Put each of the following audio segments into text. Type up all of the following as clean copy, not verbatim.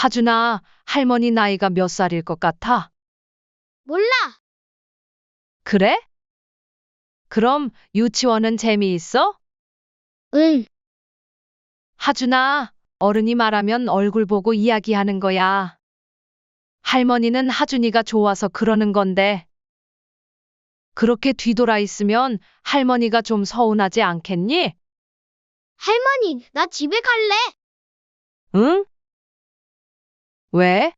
하준아, 할머니 나이가 몇 살일 것 같아? 몰라. 그래? 그럼 유치원은 재미있어? 응. 하준아, 어른이 말하면 얼굴 보고 이야기하는 거야. 할머니는 하준이가 좋아서 그러는 건데, 그렇게 뒤돌아 있으면 할머니가 좀 서운하지 않겠니? 할머니, 나 집에 갈래. 응? 왜?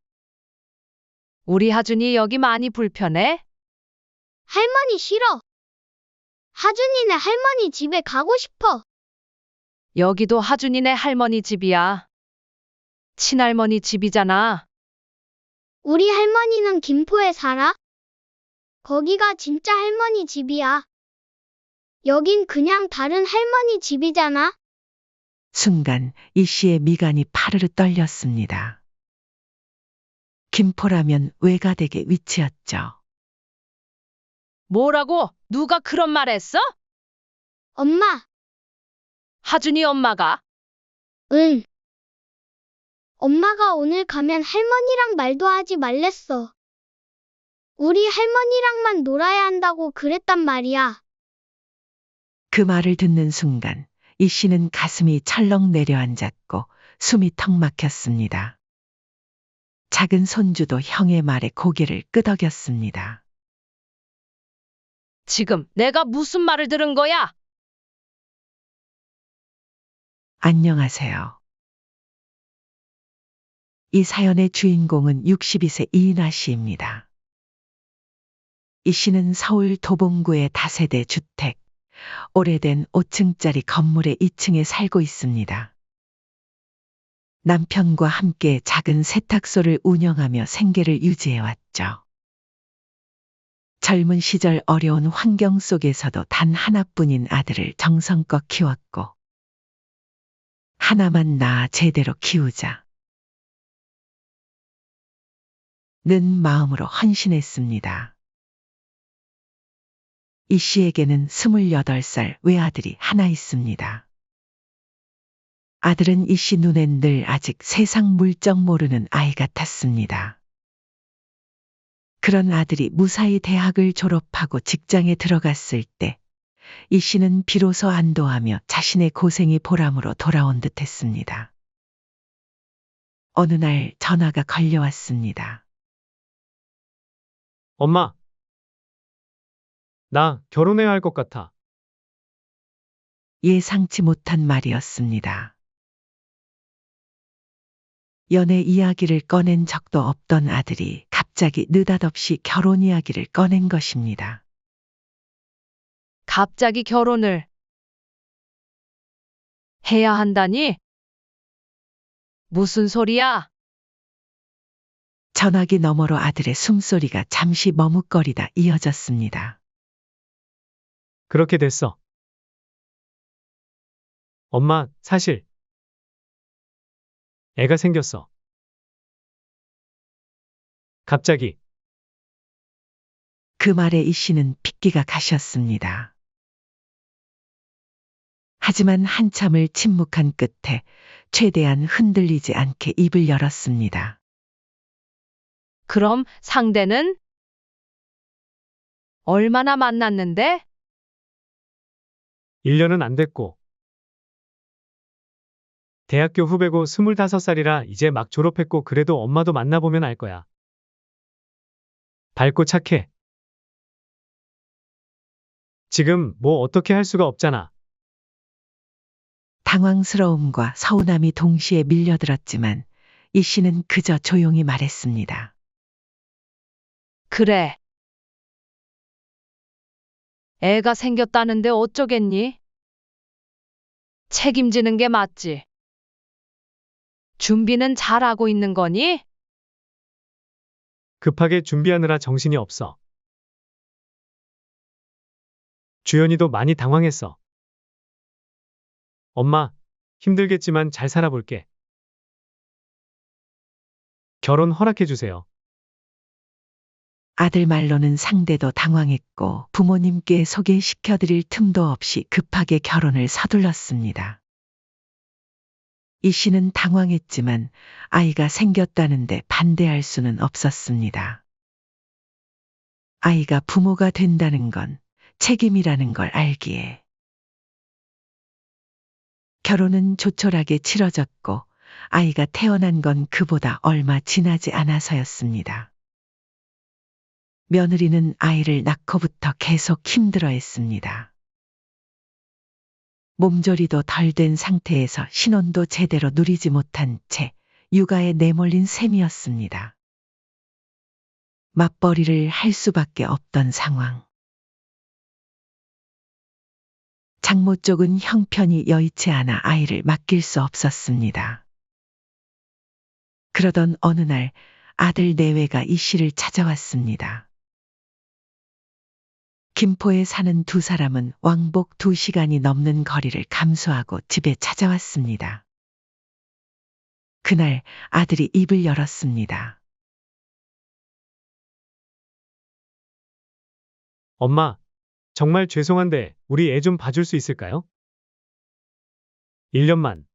우리 하준이 여기 많이 불편해? 할머니 싫어. 하준이네 할머니 집에 가고 싶어. 여기도 하준이네 할머니 집이야. 친할머니 집이잖아. 우리 할머니는 김포에 살아? 거기가 진짜 할머니 집이야. 여긴 그냥 다른 할머니 집이잖아. 순간 이 씨의 미간이 파르르 떨렸습니다. 김포라면 외가댁의 위치였죠. 뭐라고? 누가 그런 말 했어? 엄마, 하준이 엄마가? 응. 엄마가 오늘 가면 할머니랑 말도 하지 말랬어. 우리 할머니랑만 놀아야 한다고 그랬단 말이야. 그 말을 듣는 순간 이 씨는 가슴이 철렁 내려앉았고 숨이 턱 막혔습니다. 작은 손주도 형의 말에 고개를 끄덕였습니다. 지금 내가 무슨 말을 들은 거야? 안녕하세요. 이 사연의 주인공은 62세 이인아 씨입니다. 이 씨는 서울 도봉구의 다세대 주택, 오래된 5층짜리 건물의 2층에 살고 있습니다. 남편과 함께 작은 세탁소를 운영하며 생계를 유지해왔죠. 젊은 시절 어려운 환경 속에서도 단 하나뿐인 아들을 정성껏 키웠고, 하나만 낳아 제대로 키우자 는 마음으로 헌신했습니다. 이 씨에게는 28살 외아들이 하나 있습니다. 아들은 이 씨 눈엔 늘 아직 세상 물정 모르는 아이 같았습니다. 그런 아들이 무사히 대학을 졸업하고 직장에 들어갔을 때 이 씨는 비로소 안도하며 자신의 고생이 보람으로 돌아온 듯 했습니다. 어느 날 전화가 걸려왔습니다. 엄마, 나 결혼해야 할 것 같아. 예상치 못한 말이었습니다. 연애 이야기를 꺼낸 적도 없던 아들이 갑자기 느닷없이 결혼 이야기를 꺼낸 것입니다. 갑자기 결혼을 해야 한다니? 무슨 소리야? 전화기 너머로 아들의 숨소리가 잠시 머뭇거리다 이어졌습니다. 그렇게 됐어. 엄마, 사실 애가 생겼어. 갑자기. 그 말에 이 씨는 핏기가 가셨습니다. 하지만 한참을 침묵한 끝에 최대한 흔들리지 않게 입을 열었습니다. 그럼 상대는? 얼마나 만났는데? 1년은 안 됐고. 대학교 후배고 25살이라 이제 막 졸업했고 그래도 엄마도 만나보면 알 거야. 밝고 착해. 지금 뭐 어떻게 할 수가 없잖아. 당황스러움과 서운함이 동시에 밀려들었지만 이 씨는 그저 조용히 말했습니다. 그래. 애가 생겼다는데 어쩌겠니? 책임지는 게 맞지. 준비는 잘하고 있는 거니? 급하게 준비하느라 정신이 없어. 주연이도 많이 당황했어. 엄마, 힘들겠지만 잘 살아볼게. 결혼 허락해주세요. 아들 말로는 상대도 당황했고 부모님께 소개시켜드릴 틈도 없이 급하게 결혼을 서둘렀습니다. 이 씨는 당황했지만 아이가 생겼다는데 반대할 수는 없었습니다. 아이가 부모가 된다는 건 책임이라는 걸 알기에. 결혼은 조촐하게 치러졌고 아이가 태어난 건 그보다 얼마 지나지 않아서였습니다. 며느리는 아이를 낳고부터 계속 힘들어했습니다. 몸조리도 덜 된 상태에서 신혼도 제대로 누리지 못한 채 육아에 내몰린 셈이었습니다. 맞벌이를 할 수밖에 없던 상황. 장모 쪽은 형편이 여의치 않아 아이를 맡길 수 없었습니다. 그러던 어느 날 아들 내외가 이 씨를 찾아왔습니다. 김포에 사는 두 사람은 왕복 2시간이 넘는 거리를 감수하고 집에 찾아왔습니다. 그날 아들이 입을 열었습니다. 엄마, 정말 죄송한데 우리 애 좀 봐줄 수 있을까요? 1년만.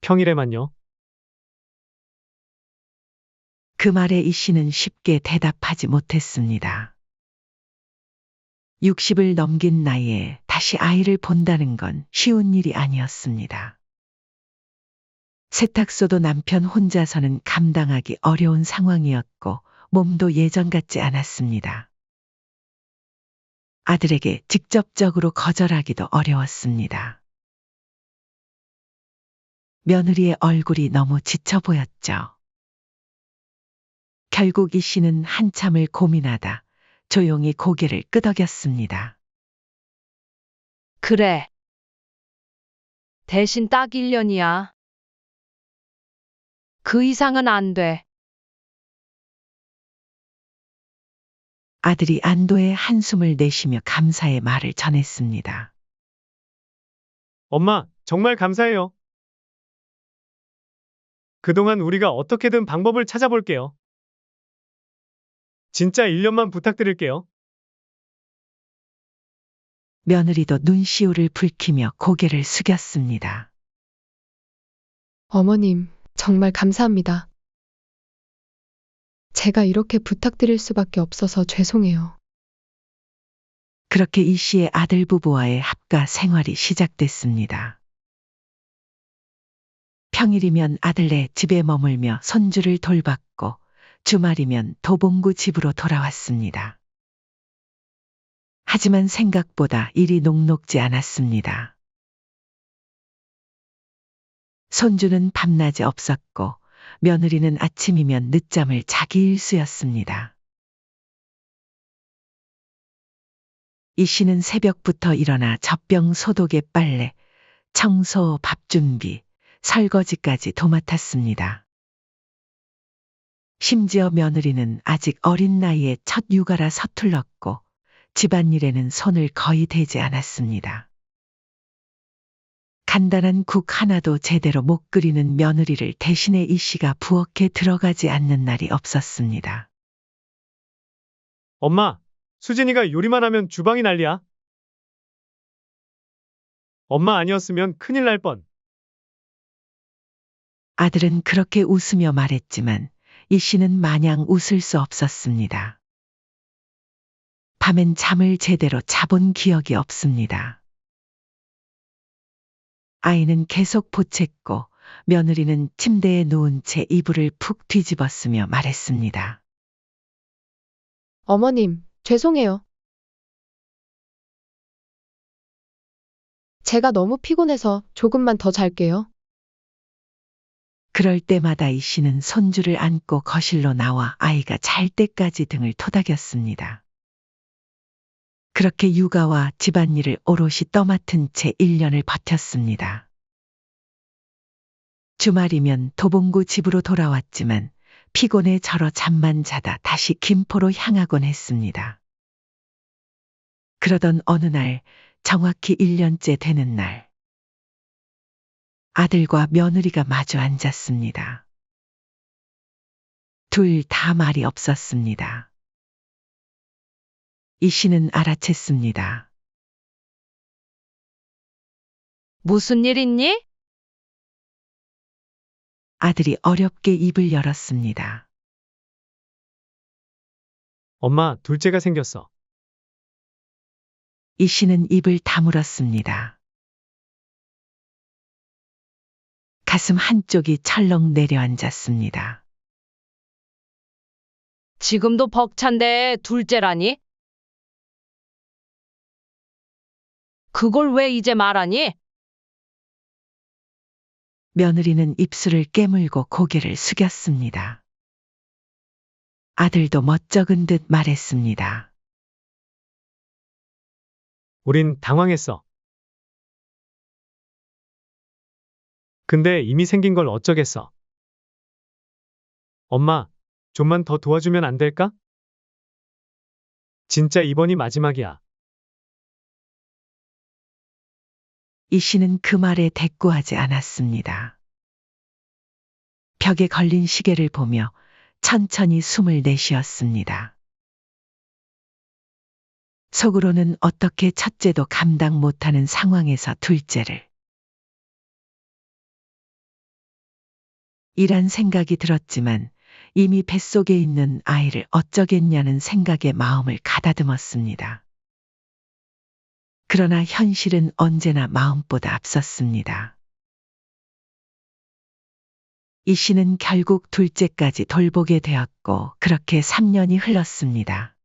평일에만요. 그 말에 이 씨는 쉽게 대답하지 못했습니다. 60을 넘긴 나이에 다시 아이를 본다는 건 쉬운 일이 아니었습니다. 세탁소도 남편 혼자서는 감당하기 어려운 상황이었고 몸도 예전 같지 않았습니다. 아들에게 직접적으로 거절하기도 어려웠습니다. 며느리의 얼굴이 너무 지쳐 보였죠. 결국 이 씨는 한참을 고민하다 조용히 고개를 끄덕였습니다. 그래. 대신 딱 1년이야. 그 이상은 안 돼. 아들이 안도의 한숨을 내쉬며 감사의 말을 전했습니다. 엄마, 정말 감사해요. 그동안 우리가 어떻게든 방법을 찾아볼게요. 진짜 1년만 부탁드릴게요. 며느리도 눈시울을 붉히며 고개를 숙였습니다. 어머님, 정말 감사합니다. 제가 이렇게 부탁드릴 수밖에 없어서 죄송해요. 그렇게 이 씨의 아들 부부와의 합가 생활이 시작됐습니다. 평일이면 아들네 집에 머물며 손주를 돌봤고 주말이면 도봉구 집으로 돌아왔습니다. 하지만 생각보다 일이 녹록지 않았습니다. 손주는 밤낮이 없었고 며느리는 아침이면 늦잠을 자기 일수였습니다. 이 씨는 새벽부터 일어나 젖병 소독에 빨래, 청소, 밥 준비, 설거지까지 도맡았습니다. 심지어 며느리는 아직 어린 나이에 첫 육아라 서툴렀고 집안일에는 손을 거의 대지 않았습니다. 간단한 국 하나도 제대로 못 끓이는 며느리를 대신해 이 씨가 부엌에 들어가지 않는 날이 없었습니다. 엄마, 수진이가 요리만 하면 주방이 난리야. 엄마 아니었으면 큰일 날 뻔. 아들은 그렇게 웃으며 말했지만 이 씨는 마냥 웃을 수 없었습니다. 밤엔 잠을 제대로 자본 기억이 없습니다. 아이는 계속 보챘고 며느리는 침대에 누운 채 이불을 푹 뒤집었으며 말했습니다. 어머님, 죄송해요. 제가 너무 피곤해서 조금만 더 잘게요. 그럴 때마다 이 씨는 손주를 안고 거실로 나와 아이가 잘 때까지 등을 토닥였습니다. 그렇게 육아와 집안일을 오롯이 떠맡은 채 1년을 버텼습니다. 주말이면 도봉구 집으로 돌아왔지만 피곤해 절어 잠만 자다 다시 김포로 향하곤 했습니다. 그러던 어느 날 정확히 1년째 되는 날 아들과 며느리가 마주 앉았습니다. 둘 다 말이 없었습니다. 이 씨는 알아챘습니다. 무슨 일 있니? 아들이 어렵게 입을 열었습니다. 엄마, 둘째가 생겼어. 이 씨는 입을 다물었습니다. 가슴 한쪽이 철렁 내려앉았습니다. 지금도 벅찬데 둘째라니? 그걸 왜 이제 말하니? 며느리는 입술을 깨물고 고개를 숙였습니다. 아들도 멋쩍은 듯 말했습니다. 우린 당황했어. 근데 이미 생긴 걸 어쩌겠어. 엄마, 좀만 더 도와주면 안 될까? 진짜 이번이 마지막이야. 이 씨는 그 말에 대꾸하지 않았습니다. 벽에 걸린 시계를 보며 천천히 숨을 내쉬었습니다. 속으로는 어떻게 첫째도 감당 못하는 상황에서 둘째를. 이란 생각이 들었지만 이미 뱃속에 있는 아이를 어쩌겠냐는 생각에 마음을 가다듬었습니다. 그러나 현실은 언제나 마음보다 앞섰습니다. 이 씨는 결국 둘째까지 돌보게 되었고 그렇게 3년이 흘렀습니다.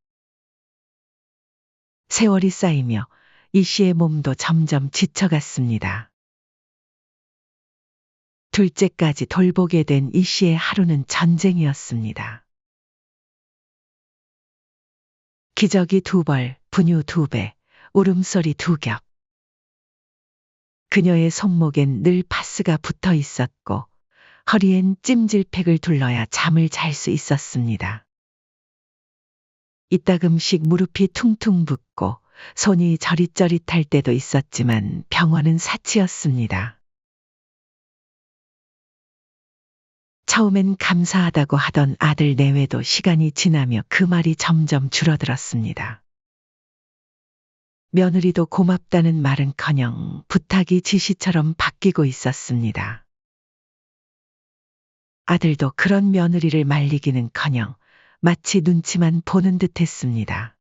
세월이 쌓이며 이 씨의 몸도 점점 지쳐갔습니다. 둘째까지 돌보게 된 이 씨의 하루는 전쟁이었습니다. 기저귀 2벌, 분유 2배, 울음소리 2겹. 그녀의 손목엔 늘 파스가 붙어 있었고 허리엔 찜질팩을 둘러야 잠을 잘 수 있었습니다. 이따금씩 무릎이 퉁퉁 붓고 손이 저릿저릿할 때도 있었지만 병원은 사치였습니다. 처음엔 감사하다고 하던 아들 내외도 시간이 지나며 그 말이 점점 줄어들었습니다. 며느리도 고맙다는 말은커녕 부탁이 지시처럼 바뀌고 있었습니다. 아들도 그런 며느리를 말리기는커녕 마치 눈치만 보는 듯 했습니다.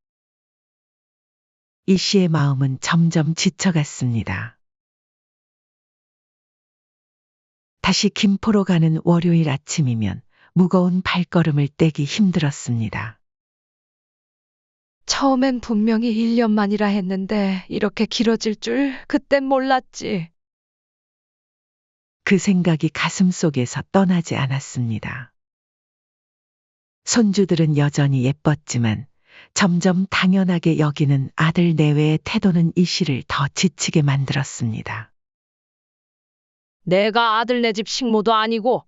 이 씨의 마음은 점점 지쳐갔습니다. 다시 김포로 가는 월요일 아침이면 무거운 발걸음을 떼기 힘들었습니다. 처음엔 분명히 1년만이라 했는데 이렇게 길어질 줄 그땐 몰랐지. 그 생각이 가슴속에서 떠나지 않았습니다. 손주들은 여전히 예뻤지만 점점 당연하게 여기는 아들 내외의 태도는 이 씨를 더 지치게 만들었습니다. 내가 아들 내 집 식모도 아니고.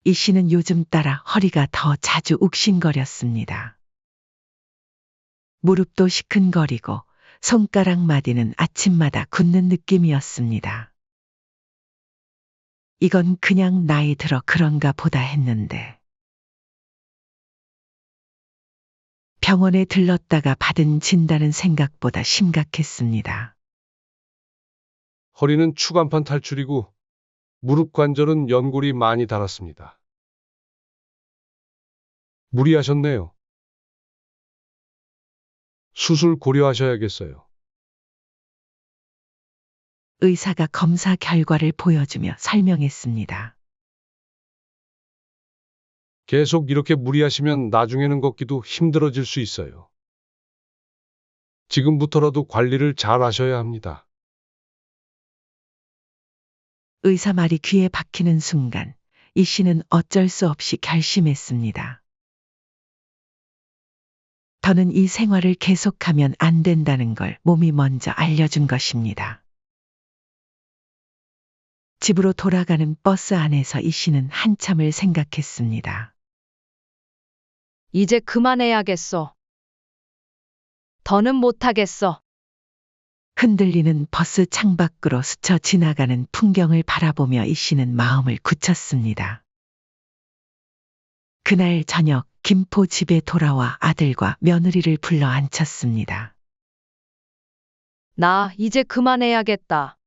이 씨는 요즘 따라 허리가 더 자주 욱신거렸습니다. 무릎도 시큰거리고 손가락 마디는 아침마다 굳는 느낌이었습니다. 이건 그냥 나이 들어 그런가 보다 했는데. 병원에 들렀다가 받은 진단은 생각보다 심각했습니다. 허리는 추간판 탈출이고 무릎 관절은 연골이 많이 닳았습니다. 무리하셨네요. 수술 고려하셔야겠어요. 의사가 검사 결과를 보여주며 설명했습니다. 계속 이렇게 무리하시면 나중에는 걷기도 힘들어질 수 있어요. 지금부터라도 관리를 잘 하셔야 합니다. 의사 말이 귀에 박히는 순간 이 씨는 어쩔 수 없이 결심했습니다. 더는 이 생활을 계속하면 안 된다는 걸 몸이 먼저 알려준 것입니다. 집으로 돌아가는 버스 안에서 이 씨는 한참을 생각했습니다. 이제 그만해야겠어. 더는 못하겠어. 흔들리는 버스 창밖으로 스쳐 지나가는 풍경을 바라보며 이 씨는 마음을 굳혔습니다. 그날 저녁 김포 집에 돌아와 아들과 며느리를 불러 앉혔습니다. 나 이제 그만해야겠다.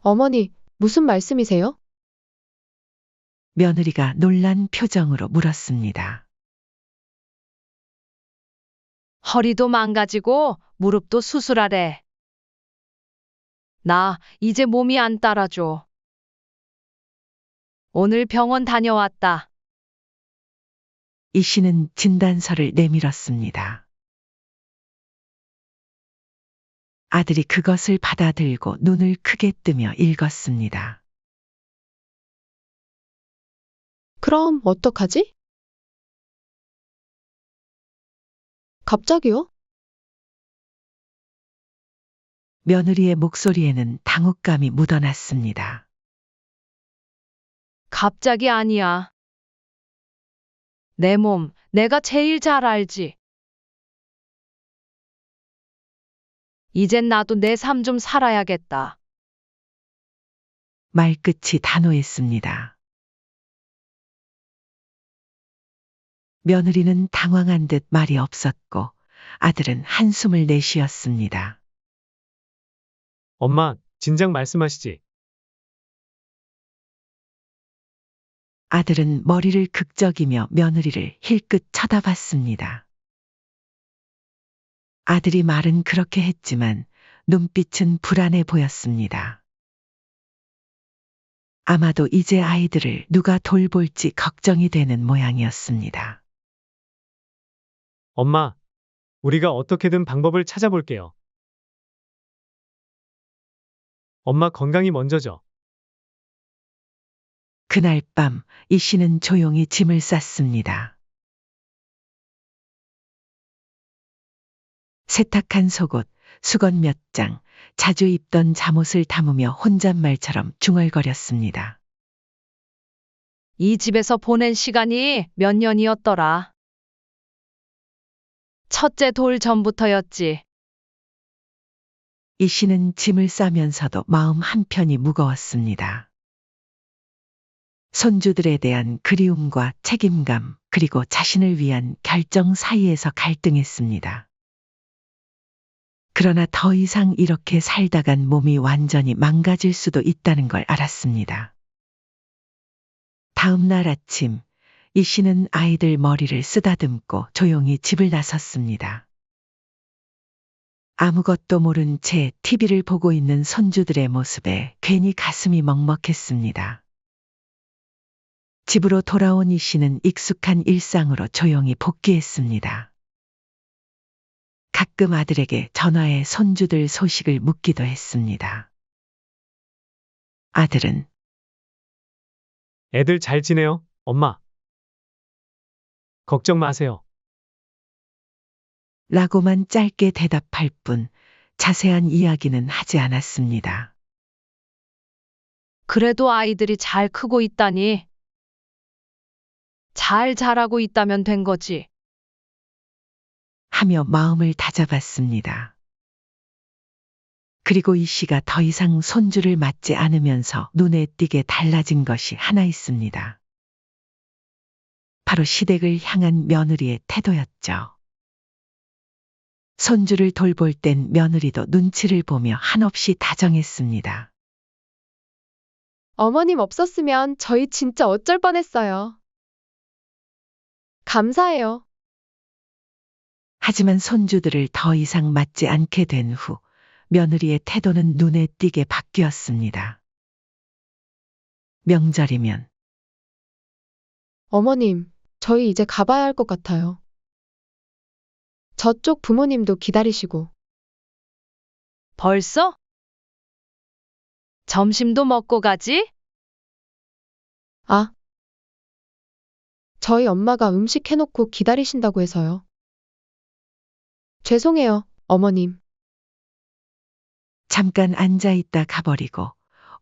어머니, 무슨 말씀이세요? 며느리가 놀란 표정으로 물었습니다. 허리도 망가지고 무릎도 수술하래. 나 이제 몸이 안 따라줘. 오늘 병원 다녀왔다. 이 씨는 진단서를 내밀었습니다. 아들이 그것을 받아들고 눈을 크게 뜨며 읽었습니다. 그럼 어떡하지? 갑자기요? 며느리의 목소리에는 당혹감이 묻어났습니다. 갑자기 아니야. 내 몸, 내가 제일 잘 알지. 이젠 나도 내 삶 좀 살아야겠다. 말끝이 단호했습니다. 며느리는 당황한 듯 말이 없었고 아들은 한숨을 내쉬었습니다. 엄마, 진작 말씀하시지. 아들은 머리를 극적이며 며느리를 힐끗 쳐다봤습니다. 아들이 말은 그렇게 했지만 눈빛은 불안해 보였습니다. 아마도 이제 아이들을 누가 돌볼지 걱정이 되는 모양이었습니다. 엄마, 우리가 어떻게든 방법을 찾아볼게요. 엄마 건강이 먼저죠. 그날 밤 이 씨는 조용히 짐을 쌌습니다. 세탁한 속옷, 수건 몇 장, 자주 입던 잠옷을 담으며 혼잣말처럼 중얼거렸습니다. 이 집에서 보낸 시간이 몇 년이었더라. 첫째 돌 전부터였지. 이 씨는 짐을 싸면서도 마음 한편이 무거웠습니다. 손주들에 대한 그리움과 책임감, 그리고 자신을 위한 결정 사이에서 갈등했습니다. 그러나 더 이상 이렇게 살다간 몸이 완전히 망가질 수도 있다는 걸 알았습니다. 다음 날 아침, 이 씨는 아이들 머리를 쓰다듬고 조용히 집을 나섰습니다. 아무것도 모른 채 TV를 보고 있는 손주들의 모습에 괜히 가슴이 먹먹했습니다. 집으로 돌아온 이 씨는 익숙한 일상으로 조용히 복귀했습니다. 가끔 아들에게 전화해 손주들 소식을 묻기도 했습니다. 아들은 애들 잘 지내요, 엄마? 걱정 마세요. 라고만 짧게 대답할 뿐 자세한 이야기는 하지 않았습니다. 그래도 아이들이 잘 크고 있다니. 잘 자라고 있다면 된 거지. 하며 마음을 다잡았습니다. 그리고 이 씨가 더 이상 손주를 맞지 않으면서 눈에 띄게 달라진 것이 하나 있습니다. 바로 시댁을 향한 며느리의 태도였죠. 손주를 돌볼 땐 며느리도 눈치를 보며 한없이 다정했습니다. 어머님 없었으면 저희 진짜 어쩔 뻔했어요. 감사해요. 하지만 손주들을 더 이상 맞지 않게 된 후 며느리의 태도는 눈에 띄게 바뀌었습니다. 명절이면 어머님, 저희 이제 가봐야 할 것 같아요. 저쪽 부모님도 기다리시고. 벌써? 점심도 먹고 가지? 아, 저희 엄마가 음식 해놓고 기다리신다고 해서요. 죄송해요, 어머님. 잠깐 앉아있다 가버리고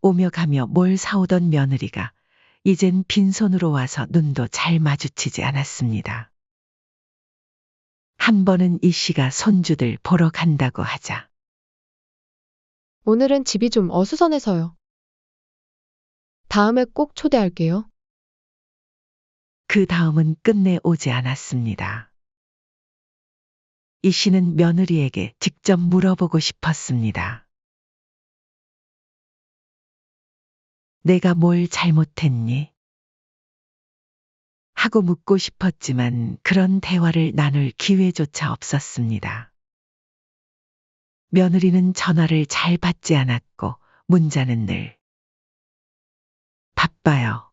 오며 가며 뭘 사오던 며느리가 이젠 빈손으로 와서 눈도 잘 마주치지 않았습니다. 한 번은 이 씨가 손주들 보러 간다고 하자 오늘은 집이 좀 어수선해서요. 다음에 꼭 초대할게요. 그 다음은 끝내 오지 않았습니다. 이 씨는 며느리에게 직접 물어보고 싶었습니다. 내가 뭘 잘못했니? 하고 묻고 싶었지만 그런 대화를 나눌 기회조차 없었습니다. 며느리는 전화를 잘 받지 않았고 문자는 늘 바빠요.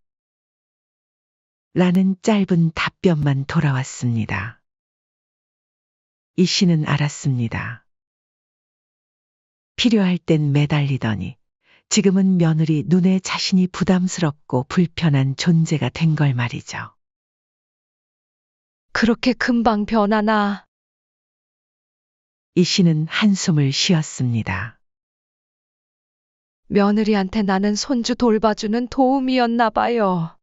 라는 짧은 답변만 돌아왔습니다. 이 씨는 알았습니다. 필요할 땐 매달리더니 지금은 며느리 눈에 자신이 부담스럽고 불편한 존재가 된 걸 말이죠. 그렇게 금방 변하나? 이 씨는 한숨을 쉬었습니다. 며느리한테 나는 손주 돌봐주는 도움이었나 봐요.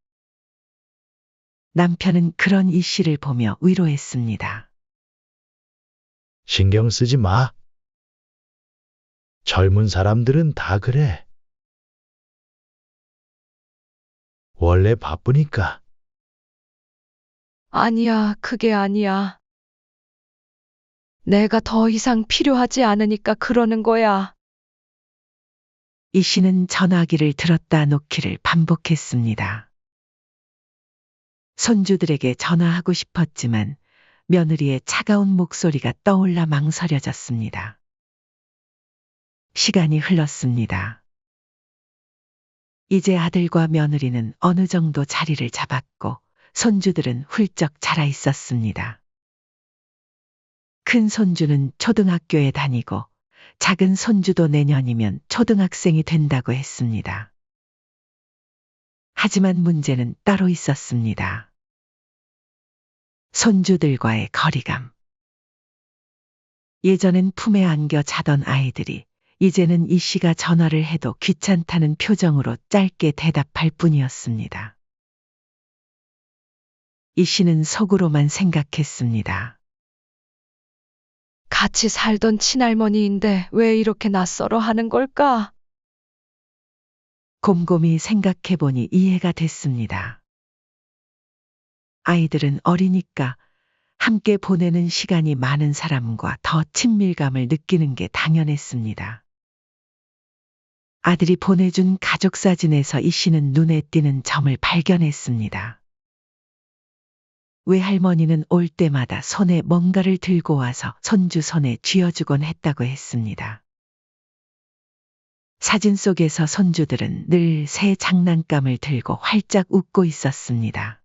남편은 그런 이 씨를 보며 위로했습니다. 신경 쓰지 마. 젊은 사람들은 다 그래. 원래 바쁘니까. 아니야, 그게 아니야. 내가 더 이상 필요하지 않으니까 그러는 거야. 이 씨는 전화기를 들었다 놓기를 반복했습니다. 손주들에게 전화하고 싶었지만 며느리의 차가운 목소리가 떠올라 망설여졌습니다. 시간이 흘렀습니다. 이제 아들과 며느리는 어느 정도 자리를 잡았고 손주들은 훌쩍 자라 있었습니다. 큰 손주는 초등학교에 다니고 작은 손주도 내년이면 초등학생이 된다고 했습니다. 하지만 문제는 따로 있었습니다. 손주들과의 거리감. 예전엔 품에 안겨 자던 아이들이 이제는 이 씨가 전화를 해도 귀찮다는 표정으로 짧게 대답할 뿐이었습니다. 이 씨는 속으로만 생각했습니다. 같이 살던 친할머니인데 왜 이렇게 낯설어 하는 걸까? 곰곰이 생각해보니 이해가 됐습니다. 아이들은 어리니까 함께 보내는 시간이 많은 사람과 더 친밀감을 느끼는 게 당연했습니다. 아들이 보내준 가족 사진에서 이 씨는 눈에 띄는 점을 발견했습니다. 외할머니는 올 때마다 손에 뭔가를 들고 와서 손주 손에 쥐어주곤 했다고 했습니다. 사진 속에서 손주들은 늘 새 장난감을 들고 활짝 웃고 있었습니다.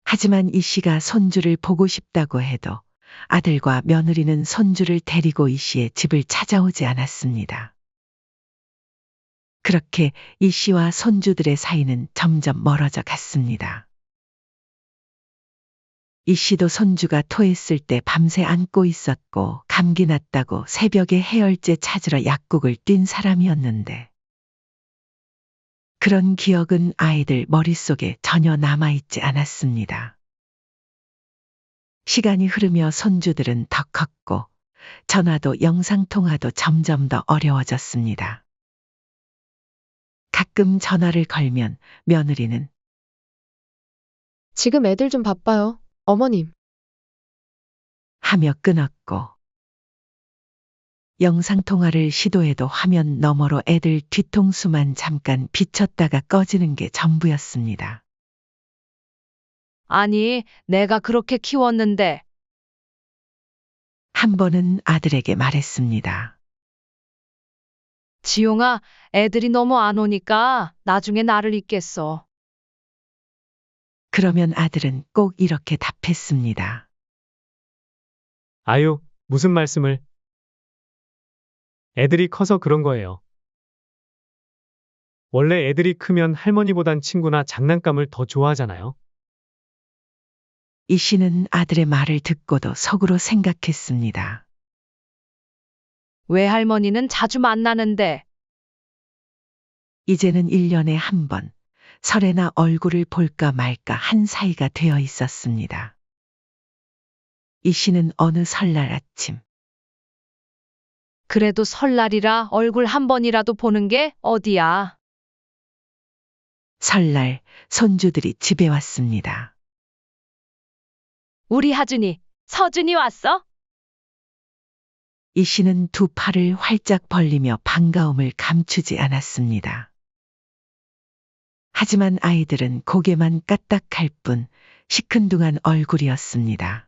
하지만 이 씨가 손주를 보고 싶다고 해도 아들과 며느리는 손주를 데리고 이 씨의 집을 찾아오지 않았습니다. 그렇게 이 씨와 손주들의 사이는 점점 멀어져 갔습니다. 이 씨도 손주가 토했을 때 밤새 안고 있었고 감기 났다고 새벽에 해열제 찾으러 약국을 뛴 사람이었는데 그런 기억은 아이들 머릿속에 전혀 남아있지 않았습니다. 시간이 흐르며 손주들은 더 컸고 전화도 영상통화도 점점 더 어려워졌습니다. 가끔 전화를 걸면 며느리는 지금 애들 좀 바빠요. 어머님. 하며 끊었고 영상통화를 시도해도 화면 너머로 애들 뒤통수만 잠깐 비쳤다가 꺼지는 게 전부였습니다. 아니, 내가 그렇게 키웠는데. 한 번은 아들에게 말했습니다. 지용아, 애들이 너무 안 오니까 나중에 나를 잊겠어. 그러면 아들은 꼭 이렇게 답했습니다. 아유, 무슨 말씀을. 애들이 커서 그런 거예요. 원래 애들이 크면 할머니보단 친구나 장난감을 더 좋아하잖아요. 이 씨는 아들의 말을 듣고도 속으로 생각했습니다. 외할머니는 자주 만나는데. 이제는 1년에 한 번 설에나 얼굴을 볼까 말까 한 사이가 되어 있었습니다. 이 씨는 어느 설날 아침 그래도 설날이라 얼굴 한 번이라도 보는 게 어디야. 설날 손주들이 집에 왔습니다. 우리 하준이 서준이 왔어? 이 씨는 두 팔을 활짝 벌리며 반가움을 감추지 않았습니다. 하지만 아이들은 고개만 까딱할 뿐 시큰둥한 얼굴이었습니다.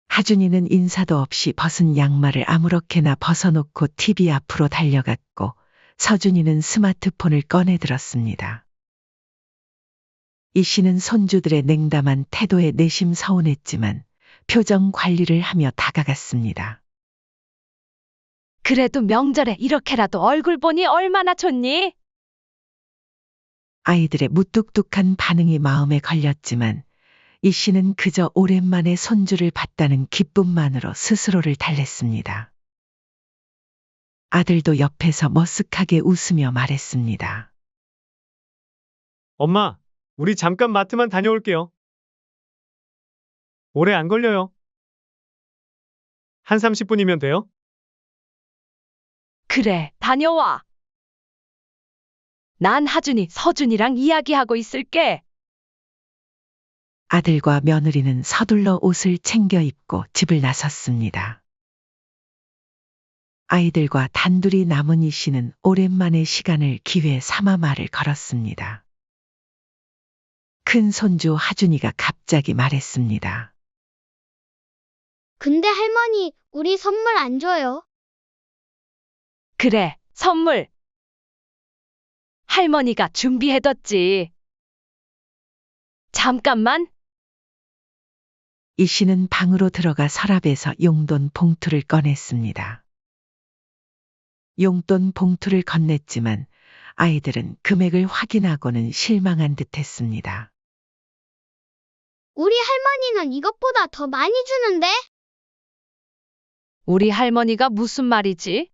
하준이는 인사도 없이 벗은 양말을 아무렇게나 벗어놓고 TV 앞으로 달려갔고 서준이는 스마트폰을 꺼내 들었습니다. 이 씨는 손주들의 냉담한 태도에 내심 서운했지만 표정 관리를 하며 다가갔습니다. 그래도 명절에 이렇게라도 얼굴 보니 얼마나 좋니? 아이들의 무뚝뚝한 반응이 마음에 걸렸지만 이 씨는 그저 오랜만에 손주를 봤다는 기쁨만으로 스스로를 달랬습니다. 아들도 옆에서 머쓱하게 웃으며 말했습니다. 엄마, 우리 잠깐 마트만 다녀올게요. 오래 안 걸려요. 한 30분이면 돼요? 그래, 다녀와. 난 하준이, 서준이랑 이야기하고 있을게. 아들과 며느리는 서둘러 옷을 챙겨 입고 집을 나섰습니다. 아이들과 단둘이 남은 이 씨는 오랜만에 시간을 기회 삼아 말을 걸었습니다. 큰 손주 하준이가 갑자기 말했습니다. 근데 할머니, 우리 선물 안 줘요. 그래, 선물. 할머니가 준비해뒀지. 잠깐만. 이 씨는 방으로 들어가 서랍에서 용돈 봉투를 꺼냈습니다. 용돈 봉투를 건넸지만 아이들은 금액을 확인하고는 실망한 듯했습니다. 우리 할머니는 이것보다 더 많이 주는데? 우리 할머니가 무슨 말이지?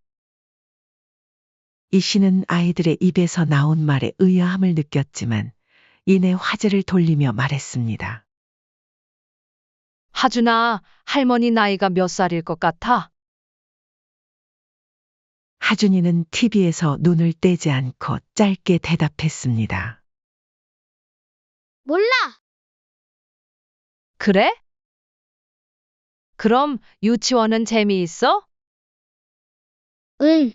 이 씨는 아이들의 입에서 나온 말에 의아함을 느꼈지만 이내 화제를 돌리며 말했습니다. 하준아, 할머니 나이가 몇 살일 것 같아? 하준이는 TV에서 눈을 떼지 않고 짧게 대답했습니다. 몰라. 그래? 그럼 유치원은 재미있어? 응.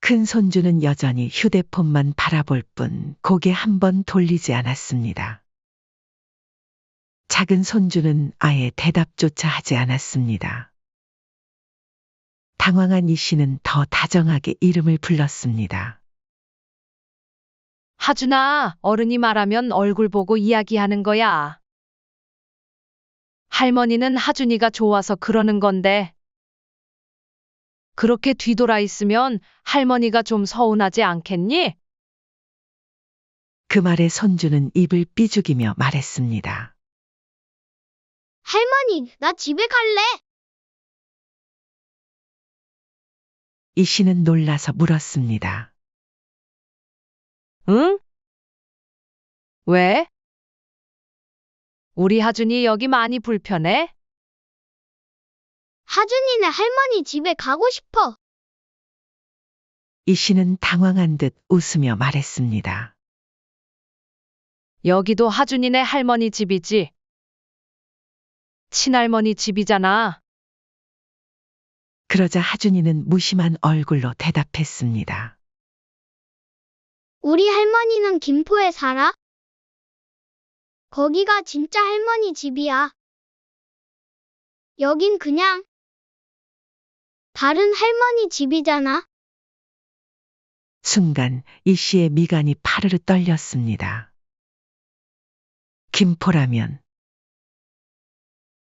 큰 손주는 여전히 휴대폰만 바라볼 뿐 고개 한 번 돌리지 않았습니다. 작은 손주는 아예 대답조차 하지 않았습니다. 당황한 이 씨는 더 다정하게 이름을 불렀습니다. 하준아, 어른이 말하면 얼굴 보고 이야기하는 거야. 할머니는 하준이가 좋아서 그러는 건데. 그렇게 뒤돌아 있으면 할머니가 좀 서운하지 않겠니? 그 말에 손주는 입을 삐죽이며 말했습니다. 할머니, 나 집에 갈래. 이 씨는 놀라서 물었습니다. 응? 왜? 우리 하준이 여기 많이 불편해? 하준이네 할머니 집에 가고 싶어. 이 씨는 당황한 듯 웃으며 말했습니다. 여기도 하준이네 할머니 집이지. 친할머니 집이잖아. 그러자 하준이는 무심한 얼굴로 대답했습니다. 우리 할머니는 김포에 살아? 거기가 진짜 할머니 집이야. 여긴 그냥 다른 할머니 집이잖아. 순간 이 씨의 미간이 파르르 떨렸습니다. 김포라면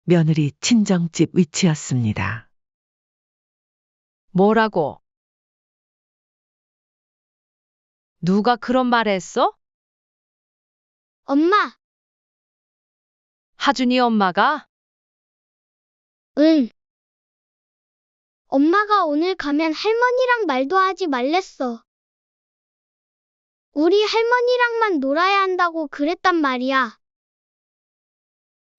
며느리 친정집 위치였습니다. 뭐라고? 누가 그런 말 했어? 엄마, 하준이 엄마가? 응. 엄마가 오늘 가면 할머니랑 말도 하지 말랬어. 우리 할머니랑만 놀아야 한다고 그랬단 말이야.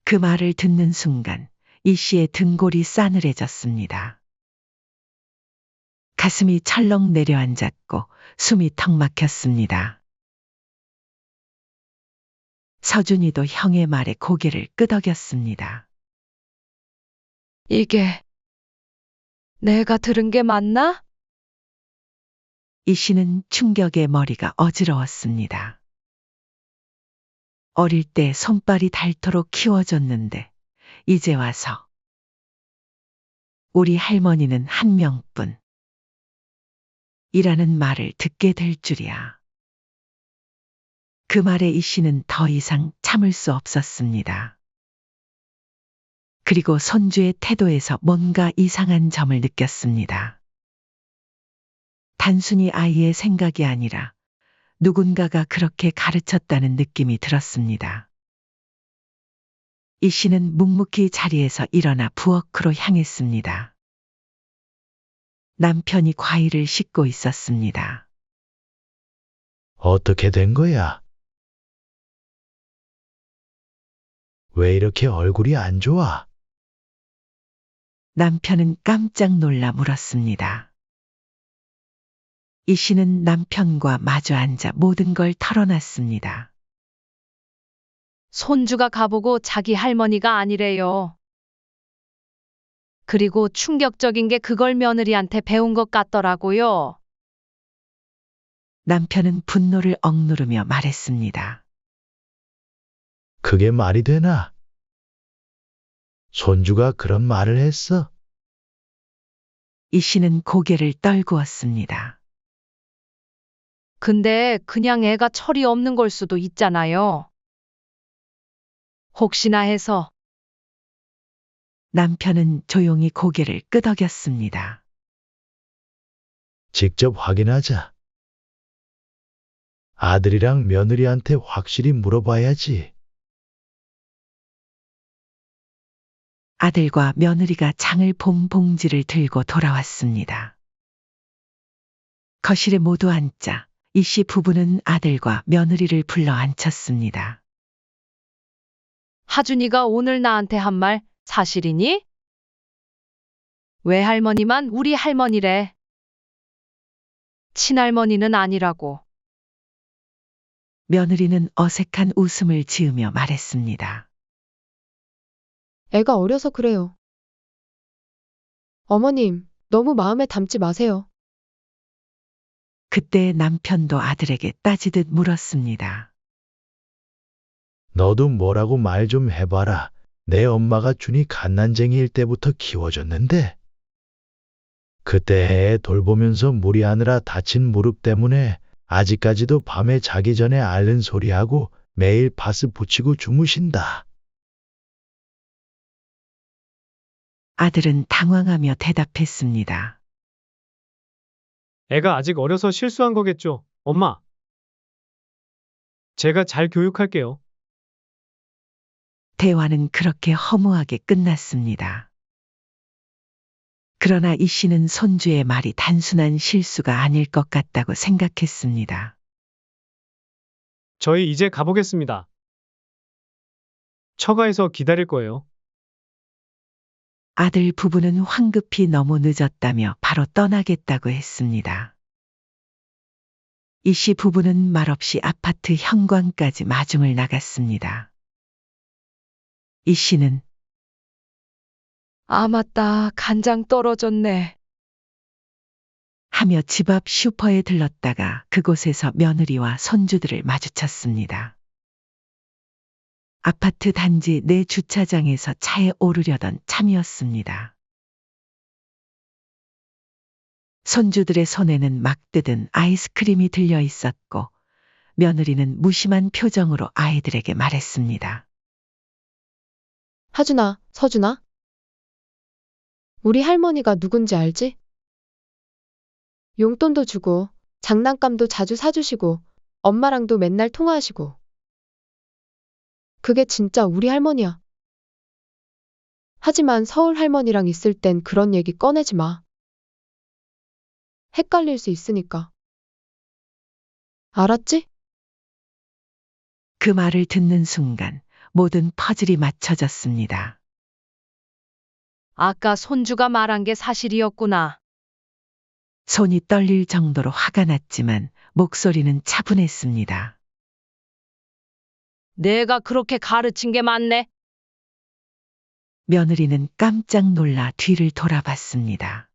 그 말을 듣는 순간 이 씨의 등골이 싸늘해졌습니다. 가슴이 철렁 내려앉았고 숨이 턱 막혔습니다. 서준이도 형의 말에 고개를 끄덕였습니다. 이게 내가 들은 게 맞나? 이 씨는 충격에 머리가 어지러웠습니다. 어릴 때 손발이 닳도록 키워줬는데 이제 와서 우리 할머니는 한 명뿐 이라는 말을 듣게 될 줄이야. 그 말에 이 씨는 더 이상 참을 수 없었습니다. 그리고 손주의 태도에서 뭔가 이상한 점을 느꼈습니다. 단순히 아이의 생각이 아니라 누군가가 그렇게 가르쳤다는 느낌이 들었습니다. 이 씨는 묵묵히 자리에서 일어나 부엌으로 향했습니다. 남편이 과일을 씻고 있었습니다. 어떻게 된 거야? 왜 이렇게 얼굴이 안 좋아? 남편은 깜짝 놀라 물었습니다. 이 씨는 남편과 마주 앉아 모든 걸 털어놨습니다. 손주가 가보고 자기 할머니가 아니래요. 그리고 충격적인 게 그걸 며느리한테 배운 것 같더라고요. 남편은 분노를 억누르며 말했습니다. 그게 말이 되나? 손주가 그런 말을 했어? 이 씨는 고개를 떨구었습니다. 근데 그냥 애가 철이 없는 걸 수도 있잖아요. 혹시나 해서. 남편은 조용히 고개를 끄덕였습니다. 직접 확인하자. 아들이랑 며느리한테 확실히 물어봐야지. 아들과 며느리가 장을 본 봉지를 들고 돌아왔습니다. 거실에 모두 앉자 이 씨 부부는 아들과 며느리를 불러 앉혔습니다. 하준이가 오늘 나한테 한 말 사실이니? 외할머니만 우리 할머니래. 친할머니는 아니라고. 며느리는 어색한 웃음을 지으며 말했습니다. 애가 어려서 그래요. 어머님, 너무 마음에 담지 마세요. 그때 남편도 아들에게 따지듯 물었습니다. 너도 뭐라고 말 좀 해봐라. 내 엄마가 준이 갓난쟁이일 때부터 키워줬는데. 그때 애 돌보면서 무리하느라 다친 무릎 때문에 아직까지도 밤에 자기 전에 앓는 소리하고 매일 파스 붙이고 주무신다. 아들은 당황하며 대답했습니다. 애가 아직 어려서 실수한 거겠죠, 엄마. 제가 잘 교육할게요. 대화는 그렇게 허무하게 끝났습니다. 그러나 이 씨는 손주의 말이 단순한 실수가 아닐 것 같다고 생각했습니다. 저희 이제 가보겠습니다. 처가에서 기다릴 거예요. 아들 부부는 황급히 너무 늦었다며 바로 떠나겠다고 했습니다. 이 씨 부부는 말없이 아파트 현관까지 마중을 나갔습니다. 이 씨는 아, 맞다. 간장 떨어졌네. 하며 집 앞 슈퍼에 들렀다가 그곳에서 며느리와 손주들을 마주쳤습니다. 아파트 단지 내 주차장에서 차에 오르려던 참이었습니다. 손주들의 손에는 막 뜯은 아이스크림이 들려 있었고 며느리는 무심한 표정으로 아이들에게 말했습니다. 하준아, 서준아. 우리 할머니가 누군지 알지? 용돈도 주고, 장난감도 자주 사주시고, 엄마랑도 맨날 통화하시고. 그게 진짜 우리 할머니야. 하지만 서울 할머니랑 있을 땐 그런 얘기 꺼내지 마. 헷갈릴 수 있으니까. 알았지? 그 말을 듣는 순간 모든 퍼즐이 맞춰졌습니다. 아까 손주가 말한 게 사실이었구나. 손이 떨릴 정도로 화가 났지만 목소리는 차분했습니다. 내가 그렇게 가르친 게 맞네. 며느리는 깜짝 놀라 뒤를 돌아봤습니다.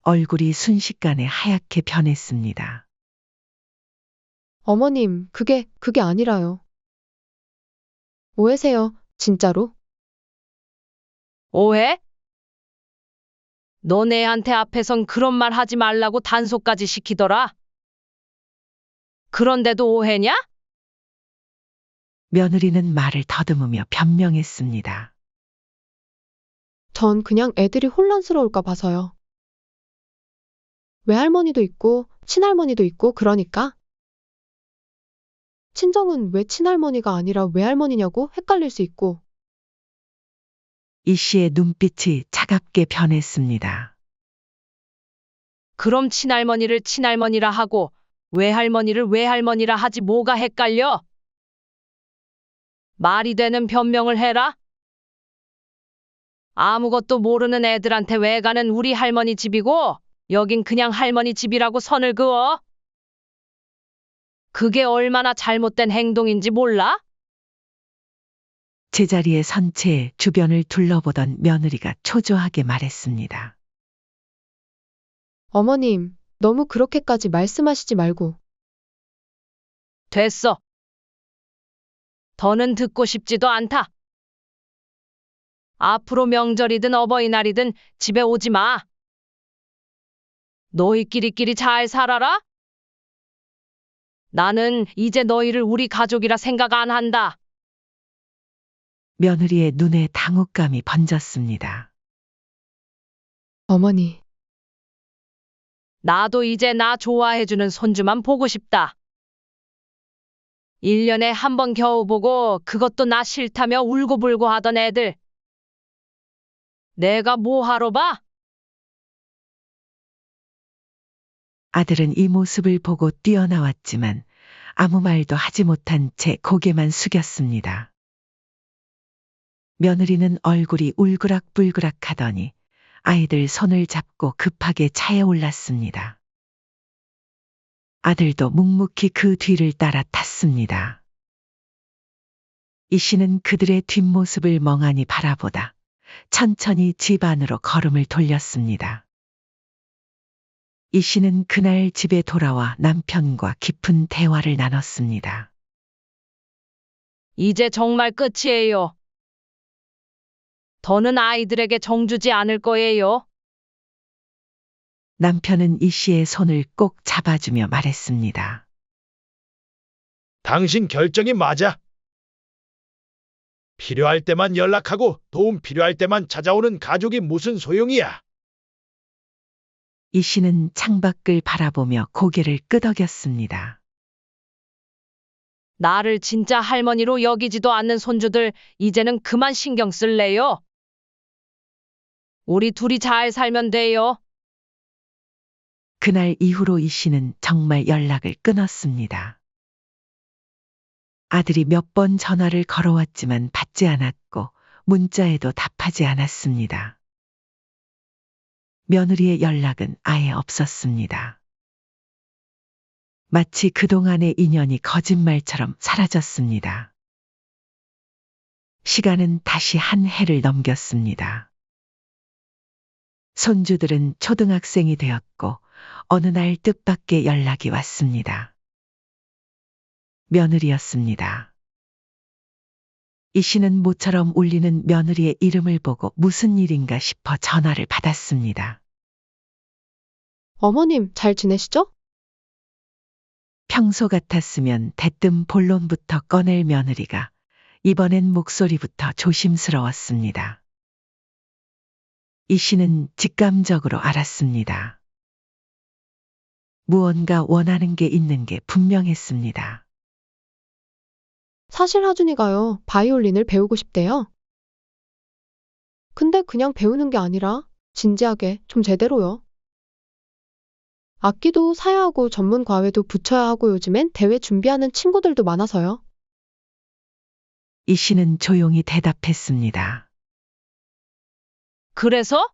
얼굴이 순식간에 하얗게 변했습니다. 어머님, 그게 아니라요. 오해세요, 진짜로? 오해? 너 내한테 앞에선 그런 말 하지 말라고 단속까지 시키더라. 그런데도 오해냐? 며느리는 말을 더듬으며 변명했습니다. 전 그냥 애들이 혼란스러울까 봐서요. 외할머니도 있고, 친할머니도 있고, 그러니까. 친정은 왜 친할머니가 아니라 외할머니냐고 헷갈릴 수 있고. 이 씨의 눈빛이 차갑게 변했습니다. 그럼 친할머니를 친할머니라 하고 외할머니를 외할머니라 하지 뭐가 헷갈려? 말이 되는 변명을 해라. 아무것도 모르는 애들한테 외가는 우리 할머니 집이고 여긴 그냥 할머니 집이라고 선을 그어? 그게 얼마나 잘못된 행동인지 몰라? 제자리에 선 채 주변을 둘러보던 며느리가 초조하게 말했습니다. 어머님, 너무 그렇게까지 말씀하시지 말고. 됐어. 더는 듣고 싶지도 않다. 앞으로 명절이든 어버이날이든 집에 오지 마. 너희끼리끼리 잘 살아라. 나는 이제 너희를 우리 가족이라 생각 안 한다. 며느리의 눈에 당혹감이 번졌습니다. 어머니, 나도 이제 나 좋아해주는 손주만 보고 싶다. 1년에 한 번 겨우 보고 그것도 나 싫다며 울고불고 하던 애들. 내가 뭐 하러 봐? 아들은 이 모습을 보고 뛰어나왔지만 아무 말도 하지 못한 채 고개만 숙였습니다. 며느리는 얼굴이 울그락불그락 하더니 아이들 손을 잡고 급하게 차에 올랐습니다. 아들도 묵묵히 그 뒤를 따라 탔습니다. 이 씨는 그들의 뒷모습을 멍하니 바라보다 천천히 집 안으로 걸음을 돌렸습니다. 이 씨는 그날 집에 돌아와 남편과 깊은 대화를 나눴습니다. 이제 정말 끝이에요. 더는 아이들에게 정주지 않을 거예요. 남편은 이 씨의 손을 꼭 잡아주며 말했습니다. 당신 결정이 맞아. 필요할 때만 연락하고 도움 필요할 때만 찾아오는 가족이 무슨 소용이야. 이 씨는 창밖을 바라보며 고개를 끄덕였습니다. 나를 진짜 할머니로 여기지도 않는 손주들 이제는 그만 신경 쓸래요. 우리 둘이 잘 살면 돼요. 그날 이후로 이 씨는 정말 연락을 끊었습니다. 아들이 몇 번 전화를 걸어왔지만 받지 않았고 문자에도 답하지 않았습니다. 며느리의 연락은 아예 없었습니다. 마치 그동안의 인연이 거짓말처럼 사라졌습니다. 시간은 다시 한 해를 넘겼습니다. 손주들은 초등학생이 되었고 어느 날 뜻밖의 연락이 왔습니다. 며느리였습니다. 이 씨는 모처럼 울리는 며느리의 이름을 보고 무슨 일인가 싶어 전화를 받았습니다. 어머님, 잘 지내시죠? 평소 같았으면 대뜸 본론부터 꺼낼 며느리가 이번엔 목소리부터 조심스러웠습니다. 이 씨는 직감적으로 알았습니다. 무언가 원하는 게 있는 게 분명했습니다. 사실 하준이가요, 바이올린을 배우고 싶대요. 근데 그냥 배우는 게 아니라 진지하게 좀 제대로요. 악기도 사야 하고 전문 과외도 붙여야 하고 요즘엔 대회 준비하는 친구들도 많아서요. 이 씨는 조용히 대답했습니다. 그래서?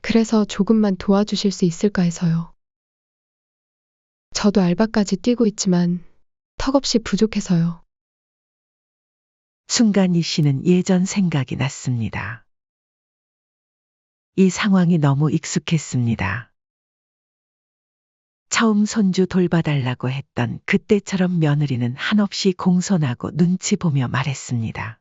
그래서 조금만 도와주실 수 있을까 해서요. 저도 알바까지 뛰고 있지만 턱없이 부족해서요. 순간 이 씨는 예전 생각이 났습니다. 이 상황이 너무 익숙했습니다. 처음 손주 돌봐달라고 했던 그때처럼 며느리는 한없이 공손하고 눈치 보며 말했습니다.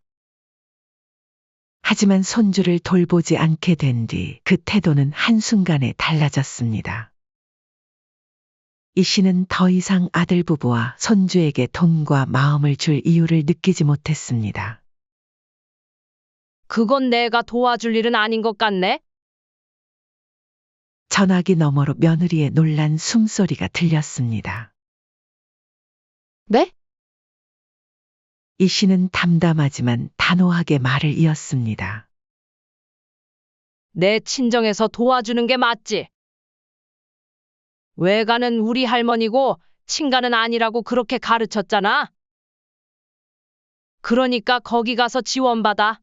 하지만 손주를 돌보지 않게 된 뒤 그 태도는 한순간에 달라졌습니다. 이 씨는 더 이상 아들 부부와 손주에게 돈과 마음을 줄 이유를 느끼지 못했습니다. 그건 내가 도와줄 일은 아닌 것 같네. 전화기 너머로 며느리의 놀란 숨소리가 들렸습니다. 네? 이 씨는 담담하지만 단호하게 말을 이었습니다. 내 친정에서 도와주는 게 맞지. 외가는 우리 할머니고 친가는 아니라고 그렇게 가르쳤잖아. 그러니까 거기 가서 지원받아.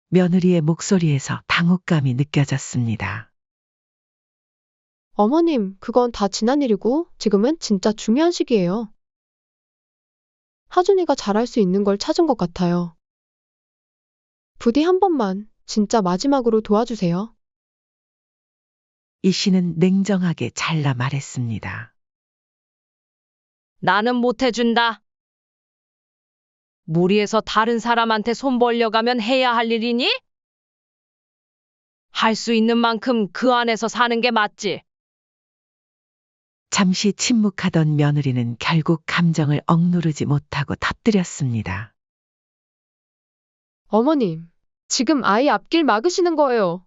며느리의 목소리에서 당혹감이 느껴졌습니다. 어머님, 그건 다 지난 일이고 지금은 진짜 중요한 시기예요. 하준이가 잘할 수 있는 걸 찾은 것 같아요. 부디 한 번만 진짜 마지막으로 도와주세요. 이 씨는 냉정하게 잘라 말했습니다. 나는 못 해준다. 무리해서 다른 사람한테 손 벌려가면 해야 할 일이니? 할 수 있는 만큼 그 안에서 사는 게 맞지. 잠시 침묵하던 며느리는 결국 감정을 억누르지 못하고 터뜨렸습니다. 어머님, 지금 아이 앞길 막으시는 거예요.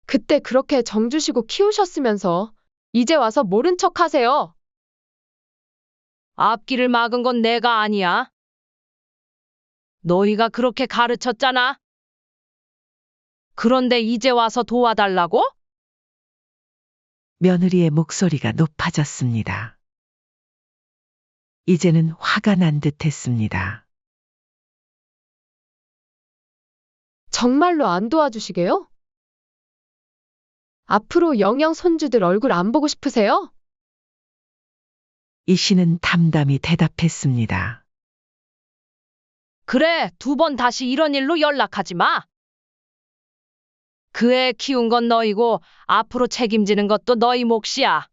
그때 그렇게 정주시고 키우셨으면서 이제 와서 모른 척 하세요. 앞길을 막은 건 내가 아니야. 너희가 그렇게 가르쳤잖아. 그런데 이제 와서 도와달라고? 며느리의 목소리가 높아졌습니다. 이제는 화가 난 듯했습니다. 정말로 안 도와주시게요? 앞으로 영영 손주들 얼굴 안 보고 싶으세요? 이 씨는 담담히 대답했습니다. 그래, 2번 다시 이런 일로 연락하지 마. 그 애 키운 건 너희고 앞으로 책임지는 것도 너희 몫이야.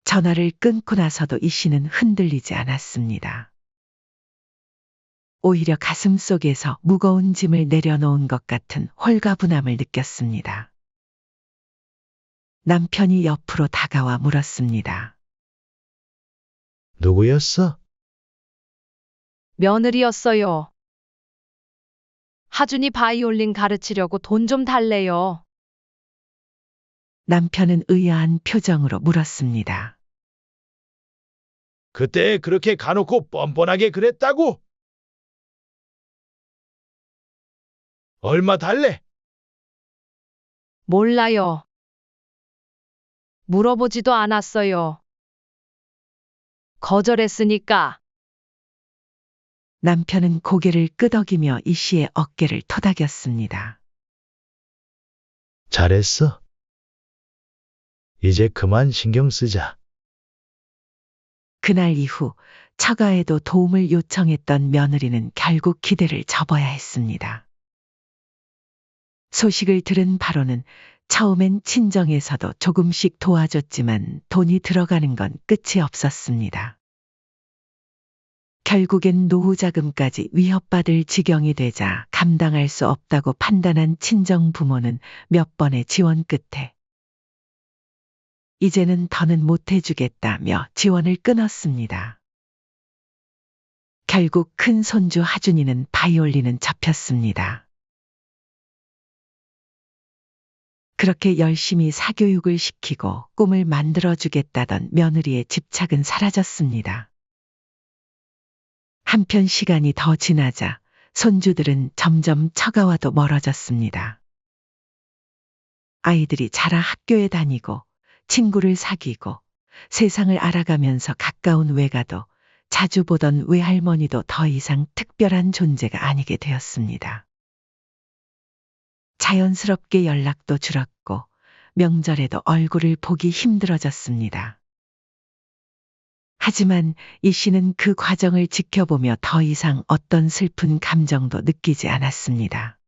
전화를 끊고 나서도 이 씨는 흔들리지 않았습니다. 오히려 가슴 속에서 무거운 짐을 내려놓은 것 같은 홀가분함을 느꼈습니다. 남편이 옆으로 다가와 물었습니다. 누구였어? 며느리였어요. 하준이 바이올린 가르치려고 돈 좀 달래요. 남편은 의아한 표정으로 물었습니다. 그때 그렇게 가놓고 뻔뻔하게 그랬다고? 얼마 달래? 몰라요. 물어보지도 않았어요. 거절했으니까. 남편은 고개를 끄덕이며 이 씨의 어깨를 토닥였습니다. 잘했어. 이제 그만 신경 쓰자. 그날 이후 처가에도 도움을 요청했던 며느리는 결국 기대를 접어야 했습니다. 소식을 들은 바로는 처음엔 친정에서도 조금씩 도와줬지만 돈이 들어가는 건 끝이 없었습니다. 결국엔 노후자금까지 위협받을 지경이 되자 감당할 수 없다고 판단한 친정 부모는 몇 번의 지원 끝에 이제는 더는 못해주겠다며 지원을 끊었습니다. 결국 큰 손주 하준이는 바이올린은 접혔습니다. 그렇게 열심히 사교육을 시키고 꿈을 만들어주겠다던 며느리의 집착은 사라졌습니다. 한편 시간이 더 지나자 손주들은 점점 처가와도 멀어졌습니다. 아이들이 자라 학교에 다니고 친구를 사귀고 세상을 알아가면서 가까운 외가도 자주 보던 외할머니도 더 이상 특별한 존재가 아니게 되었습니다. 자연스럽게 연락도 줄었고 명절에도 얼굴을 보기 힘들어졌습니다. 하지만 이 씨는 그 과정을 지켜보며 더 이상 어떤 슬픈 감정도 느끼지 않았습니다.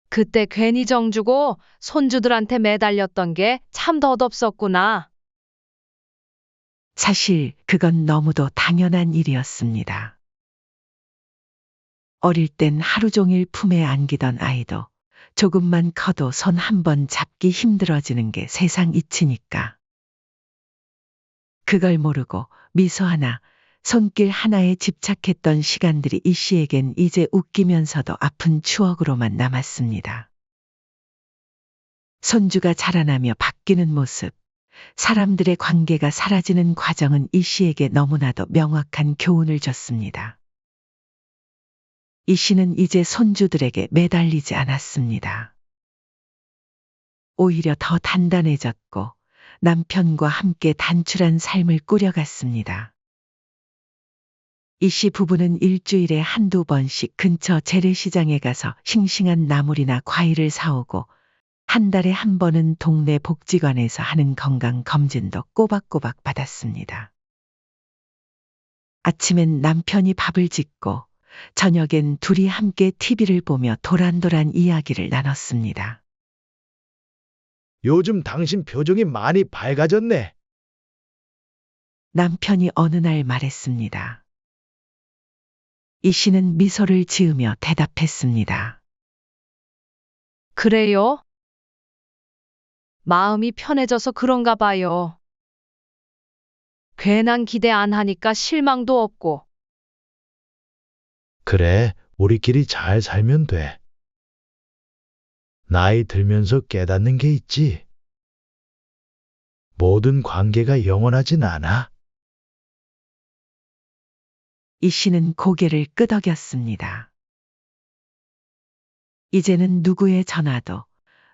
그때 괜히 정주고 손주들한테 매달렸던 게 참 덧없었구나. 사실 그건 너무도 당연한 일이었습니다. 어릴 땐 하루 종일 품에 안기던 아이도 조금만 커도 손 한 번 잡기 힘들어지는 게 세상 이치니까. 그걸 모르고 미소 하나, 손길 하나에 집착했던 시간들이 이 씨에겐 이제 웃기면서도 아픈 추억으로만 남았습니다. 손주가 자라나며 바뀌는 모습, 사람들의 관계가 사라지는 과정은 이 씨에게 너무나도 명확한 교훈을 줬습니다. 이 씨는 이제 손주들에게 매달리지 않았습니다. 오히려 더 단단해졌고 남편과 함께 단출한 삶을 꾸려갔습니다. 이 씨 부부는 일주일에 한두 번씩 근처 재래시장에 가서 싱싱한 나물이나 과일을 사오고 한 달에 한 번은 동네 복지관에서 하는 건강 검진도 꼬박꼬박 받았습니다. 아침엔 남편이 밥을 짓고 저녁엔 둘이 함께 TV를 보며 도란도란 이야기를 나눴습니다. 요즘 당신 표정이 많이 밝아졌네. 남편이 어느 날 말했습니다. 이 씨는 미소를 지으며 대답했습니다. 그래요? 마음이 편해져서 그런가 봐요. 괜한 기대 안 하니까 실망도 없고. 그래, 우리끼리 잘 살면 돼. 나이 들면서 깨닫는 게 있지. 모든 관계가 영원하진 않아. 이 씨는 고개를 끄덕였습니다. 이제는 누구의 전화도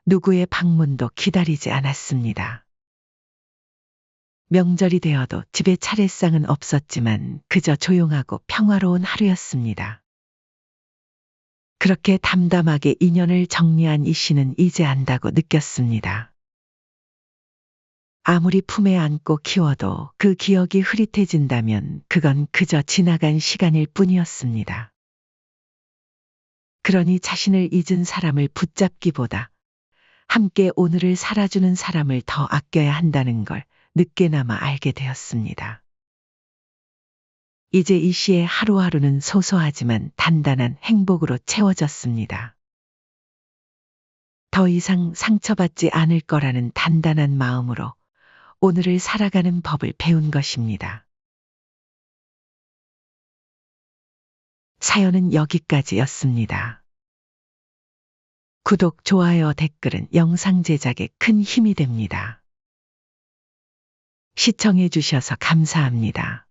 누구의 방문도 기다리지 않았습니다. 명절이 되어도 집에 차례상은 없었지만 그저 조용하고 평화로운 하루였습니다. 그렇게 담담하게 인연을 정리한 이 씨는 이제 안다고 느꼈습니다. 아무리 품에 안고 키워도 그 기억이 흐릿해진다면 그건 그저 지나간 시간일 뿐이었습니다. 그러니 자신을 잊은 사람을 붙잡기보다 함께 오늘을 살아주는 사람을 더 아껴야 한다는 걸 늦게나마 알게 되었습니다. 이제 이 씨의 하루하루는 소소하지만 단단한 행복으로 채워졌습니다. 더 이상 상처받지 않을 거라는 단단한 마음으로 오늘을 살아가는 법을 배운 것입니다. 사연은 여기까지였습니다. 구독, 좋아요, 댓글은 영상 제작에 큰 힘이 됩니다. 시청해 주셔서 감사합니다.